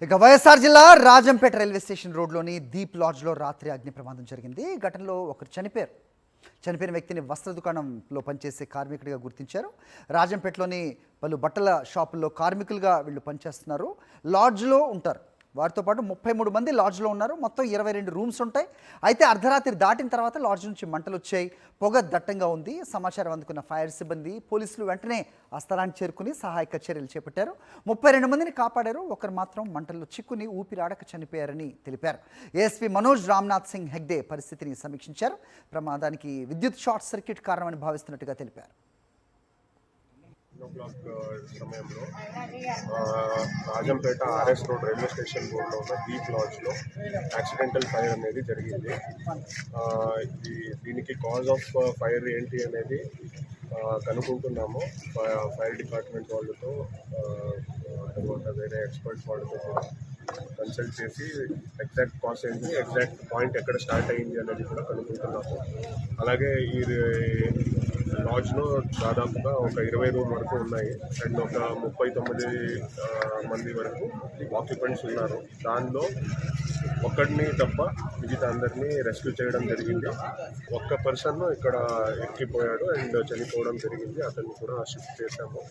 ఇక వైఎస్ఆర్ జిల్లా Rajampet railway station రోడ్లోని దీప్ లాడ్జ్లో రాత్రి అగ్ని ప్రమాదం జరిగింది. ఈ ఘటనలో ఒకరు చనిపోయారు. చనిపోయిన వ్యక్తిని వస్త్ర దుకాణంలో పనిచేసే కార్మికుడిగా గుర్తించారు. రాజంపేటలోని పలు బట్టల షాపుల్లో కార్మికులుగా వీళ్ళు పనిచేస్తున్నారు. లాడ్జ్లో ఉంటారు. వారితో పాటు 33 మంది లాడ్జ్లో ఉన్నారు. మొత్తం 22 రూమ్స్ ఉంటాయి. అయితే అర్ధరాత్రి దాటిన తర్వాత లాడ్జ్ నుంచి మంటలు వచ్చాయి. పొగ దట్టంగా ఉంది. సమాచారం అందుకున్న ఫైర్ సిబ్బంది, పోలీసులు వెంటనే ఆ స్థలానికి చేరుకుని సహాయక చర్యలు చేపట్టారు. 32 మందిని కాపాడారు. ఒకరు మాత్రం మంటల్లో చిక్కుని ఊపిరాడక చనిపోయారని తెలిపారు. ఏఎస్పీ మనోజ్ రామ్నాథ్ సింగ్ హెగ్డే పరిస్థితిని సమీక్షించారు. ప్రమాదానికి విద్యుత్ షార్ట్ సర్క్యూట్ కారణమని భావిస్తున్నట్టుగా తెలిపారు. సమయంలో Rajampet RS road railway station రోడ్లో ఉన్న దీప్ లాడ్జ్లో యాక్సిడెంటల్ ఫైర్ అనేది జరిగింది. దీనికి కాజ్ ఆఫ్ ఫైర్ ఏంటి అనేది కనుక్కుంటున్నాము. ఫైర్ డిపార్ట్మెంట్ వాళ్ళతో తర్వాత వేరే ఎక్స్పర్ట్స్ వాళ్ళతో కూడా కన్సల్ట్ చేసి ఎగ్జాక్ట్ కాజ్ ఏంటి, ఎగ్జాక్ట్ పాయింట్ ఎక్కడ స్టార్ట్ అయ్యింది అనేది కూడా కనుక్కుంటున్నాము. అలాగే ఈ లాడ్జ్లో దాదాపుగా ఒక 20 రూమ్ వరకు ఉన్నాయి అండ్ ఒక 39 మంది వరకు ఆక్యుపెంట్స్ ఉన్నారు. దానిలో ఒక్కడిని తప్ప మిగతా అందరినీ రెస్క్యూ చేయడం జరిగింది. ఒక్క పర్సన్ ఇక్కడ ఎక్కిపోయాడు అండ్ చనిపోవడం జరిగింది. అతన్ని కూడా షిఫ్ట్ చేశాము.